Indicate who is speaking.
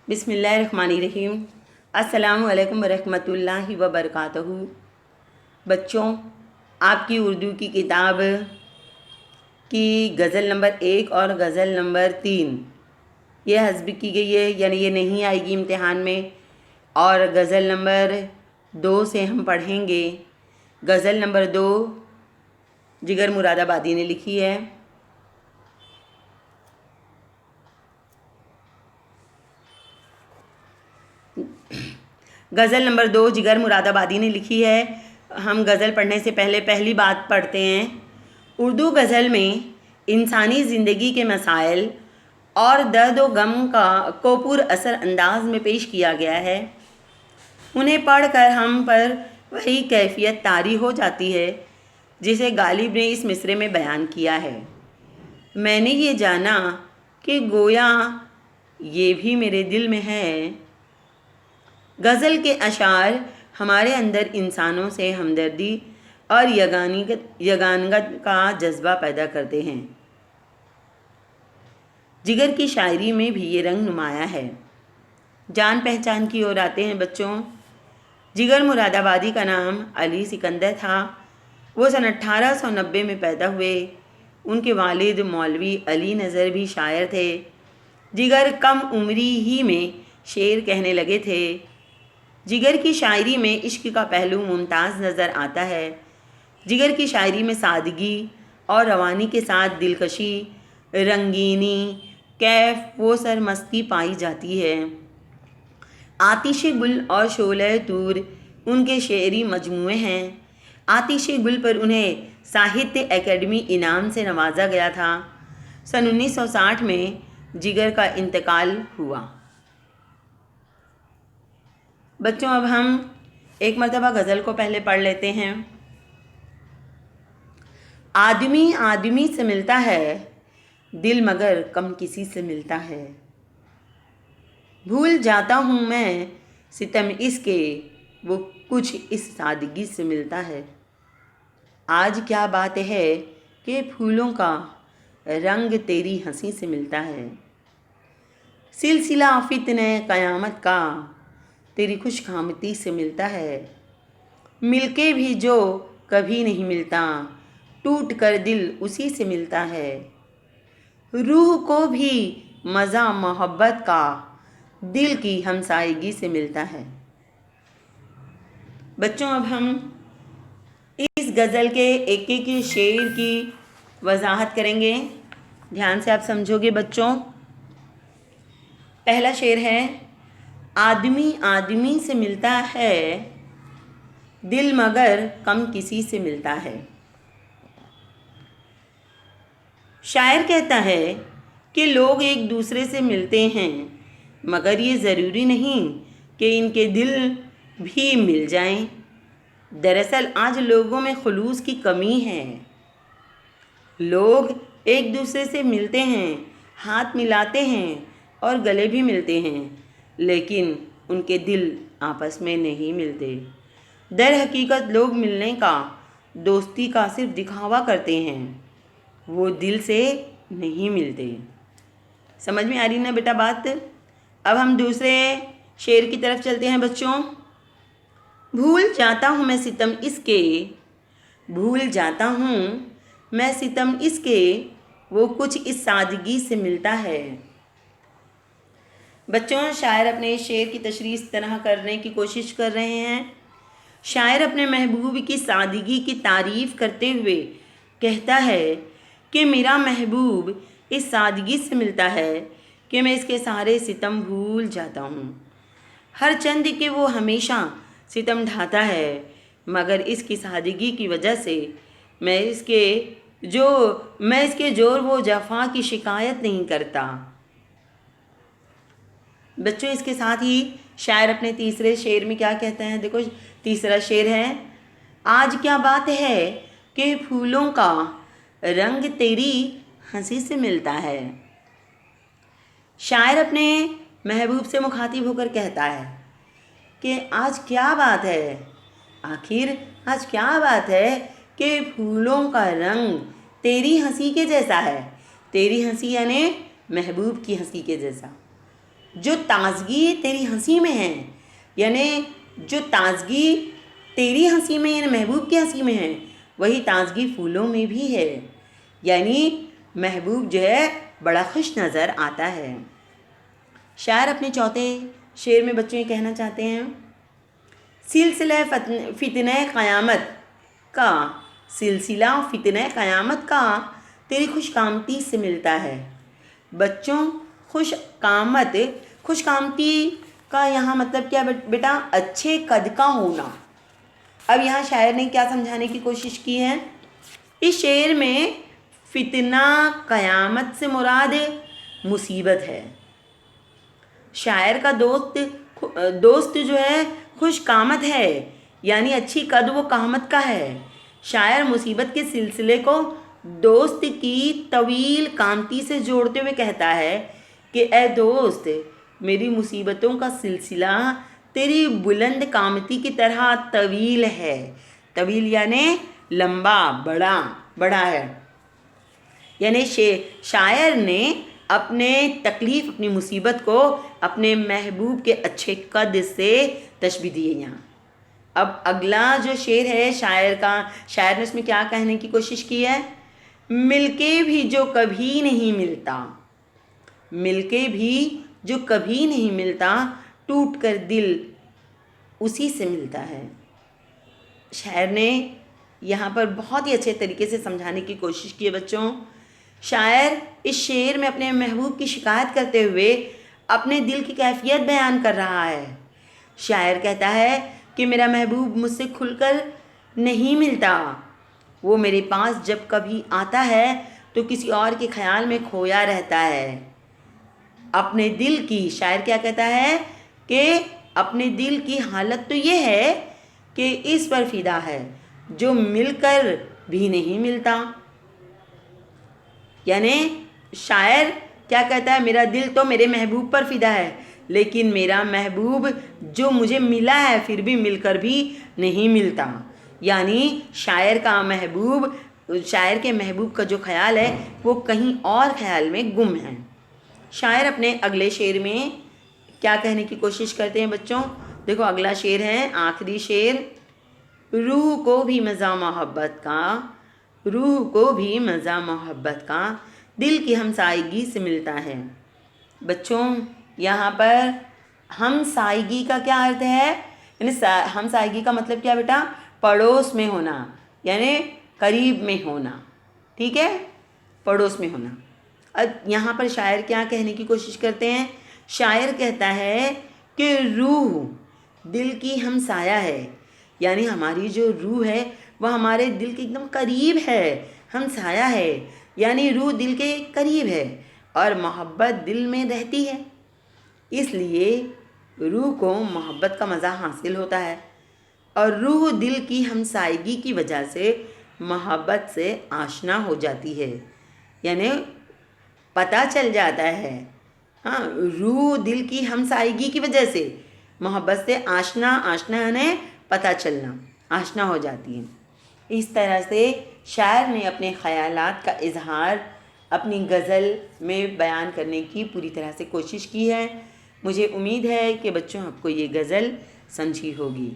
Speaker 1: बिस्मिल्लाहिर्रहमानिर्रहीम। अस्सलामु अलैकुम वरहमतुल्लाहि वबरकातुहू। बच्चों, आपकी उर्दू की किताब की गज़ल नंबर 1 और गज़ल नंबर 3 ये हज़्ब की गई है, यानी ये नहीं आएगी इम्तिहान में। और गज़ल नंबर 2 से हम पढ़ेंगे। गज़ल नंबर 2 जिगर मुरादाबादी ने लिखी है। गज़ल नंबर 2 जिगर मुरादाबादी ने लिखी है। हम गज़ल पढ़ने से पहले पहली बात पढ़ते हैं। उर्दू गज़ल में इंसानी ज़िंदगी के मसाइल और दर्द व गम को पुरअसर अंदाज में पेश किया गया है। उन्हें पढ़कर हम पर वही कैफियत तारी हो जाती है जिसे गालिब ने इस मिसरे में बयान किया है। मैंने ये जाना कि गोया ये भी मेरे दिल में है। गज़ल के अशार हमारे अंदर इंसानों से हमदर्दी और यगानगत का जज्बा पैदा करते हैं। जिगर की शायरी में भी ये रंग नुमाया है। जान पहचान की ओर आते हैं बच्चों। जिगर मुरादाबादी का नाम अली सिकंदर था। वो सन 1890 में पैदा हुए। उनके वालिद मौलवी अली नज़र भी शायर थे। जिगर कम उम्री ही में शेर कहने लगे थे। जिगर की शायरी में इश्क का पहलू मुमताज़ नज़र आता है। जिगर की शायरी में सादगी और रवानी के साथ दिलकशी, रंगीनी, कैफ व सरमस्ती पाई जाती है। आतिश गुल और शोले तूर उनके शेरी मजमूए हैं। आतिश गुल पर उन्हें साहित्य एकेडमी इनाम से नवाजा गया था। सन 1960 में जिगर का इंतकाल हुआ। बच्चों, अब हम एक मरतबा गज़ल को पहले पढ़ लेते हैं। आदमी आदमी से मिलता है, दिल मगर कम किसी से मिलता है। भूल जाता हूँ मैं सितम इसके, वो कुछ इस सादगी से मिलता है। आज क्या बात है कि फूलों का रंग तेरी हंसी से मिलता है। सिलसिला फित्ने क़यामत का तेरी खुशखामती से मिलता है। मिलके भी जो कभी नहीं मिलता, टूट कर दिल उसी से मिलता है। रूह को भी मज़ा मोहब्बत का दिल की हमसायगी से मिलता है। बच्चों, अब हम इस गज़ल के एक एक शेर की वजाहत करेंगे। ध्यान से आप समझोगे बच्चों। पहला शेर है, आदमी आदमी से मिलता है, दिल मगर कम किसी से मिलता है। शायर कहता है कि लोग एक दूसरे से मिलते हैं, मगर ये ज़रूरी नहीं कि इनके दिल भी मिल जाएं। दरअसल आज लोगों में खुलूस की कमी है। लोग एक दूसरे से मिलते हैं, हाथ मिलाते हैं और गले भी मिलते हैं, लेकिन उनके दिल आपस में नहीं मिलते। दर हकीकत लोग मिलने का, दोस्ती का सिर्फ दिखावा करते हैं, वो दिल से नहीं मिलते। समझ में आ रही ना बेटा बात। अब हम दूसरे शेर की तरफ चलते हैं बच्चों। भूल जाता हूँ मैं सितम इसके, भूल जाता हूँ मैं सितम इसके, वो कुछ इस सादगी से मिलता है। बच्चों, शायर अपने शेर की तशरीह इस तरह करने की कोशिश कर रहे हैं। शायर अपने महबूब की सादगी की तारीफ़ करते हुए कहता है कि मेरा महबूब इस सादगी से मिलता है कि मैं इसके सारे सितम भूल जाता हूँ। हर चंद के वो हमेशा सितम ढाता है, मगर इसकी सादगी की वजह से मैं इसके जोर वो जफ़ा की शिकायत नहीं करता। बच्चों, इसके साथ ही शायर अपने तीसरे शेर में क्या कहते हैं, देखो तीसरा शेर है, आज क्या बात है कि फूलों का रंग तेरी हंसी से मिलता है। शायर अपने महबूब से मुखातिब होकर कहता है कि आज क्या बात है, आखिर आज क्या बात है कि फूलों का रंग तेरी हंसी के जैसा है। तेरी हंसी यानी महबूब की हंसी के जैसा। जो ताजगी तेरी हंसी में है, यानी जो ताजगी तेरी हंसी में यानी महबूब की हंसी में है, वही ताजगी फूलों में भी है। यानी महबूब जो है बड़ा खुश नज़र आता है। शायर अपने चौथे शेर में बच्चों ये कहना चाहते हैं, सिलसिला फितने क़यामत का, सिलसिला फितने क़यामत का तेरी खुशकामती से मिलता है। बच्चों, खुशकामती का यहाँ मतलब क्या बेटा? अच्छे कद का होना। अब यहाँ शायर ने क्या समझाने की कोशिश की है? इस शेर में फितना क़यामत से मुराद मुसीबत है। शायर का दोस्त जो है खुशकामत है, यानी अच्छी कद वो कामत का है। शायर मुसीबत के सिलसिले को दोस्त की तवील कामती से जोड़ते हुए कहता है कि ए दोस्त, मेरी मुसीबतों का सिलसिला तेरी बुलंद कामती की तरह तवील है। तवील यानी लंबा, बड़ा है। यानी शायर ने अपने तकलीफ़, अपनी मुसीबत को अपने महबूब के अच्छे कद से तशबीह दी है यहाँ। अब अगला जो शेर है शायर ने उसमें क्या कहने की कोशिश की है? मिलके भी जो कभी नहीं मिलता, मिलके भी जो कभी नहीं मिलता, टूट कर दिल उसी से मिलता है। शायर ने यहाँ पर बहुत ही अच्छे तरीके से समझाने की कोशिश की है बच्चों। शायर इस शेर में अपने महबूब की शिकायत करते हुए अपने दिल की कैफियत बयान कर रहा है। शायर कहता है कि मेरा महबूब मुझसे खुलकर नहीं मिलता, वो मेरे पास जब कभी आता है तो किसी और के ख्याल में खोया रहता है। अपने दिल की, शायर क्या कहता है कि अपने दिल की हालत तो ये है कि इस पर फिदा है जो मिलकर भी नहीं मिलता। यानी शायर क्या कहता है? मेरा दिल तो मेरे महबूब पर फिदा है, लेकिन मेरा महबूब जो मुझे मिला है फिर भी मिलकर भी नहीं मिलता। यानी शायर के महबूब का जो ख्याल है वो कहीं और ख्याल में गुम है। शायर अपने अगले शेर में क्या कहने की कोशिश करते हैं बच्चों? देखो अगला शेर है, आखिरी शेर, रूह को भी मज़ा मोहब्बत का, रूह को भी मज़ा मोहब्बत का दिल की हमसायगी से मिलता है। बच्चों यहाँ पर हमसायगी का क्या अर्थ है? यानी हमसायगी का मतलब क्या बेटा? पड़ोस में होना, यानी करीब में होना। ठीक है, पड़ोस में होना। अब यहाँ पर शायर क्या कहने की कोशिश करते हैं? शायर कहता है कि रूह दिल की हमसाया है, यानी हमारी जो रूह है वह हमारे दिल के एकदम करीब है, हमसाया है, यानी रूह दिल के करीब है और मोहब्बत दिल में रहती है, इसलिए रूह को मोहब्बत का मज़ा हासिल होता है और रूह दिल की हमसायगी की वजह से मोहब्बत से आशना हो जाती है, यानी पता चल जाता है। हाँ, रूह दिल की हमसायगी की वजह से मोहब्बत से आशना यानी पता चलना, आशना हो जाती है। इस तरह से शायर ने अपने ख़यालात का इजहार अपनी गज़ल में बयान करने की पूरी तरह से कोशिश की है। मुझे उम्मीद है कि बच्चों आपको ये गज़ल समझी होगी।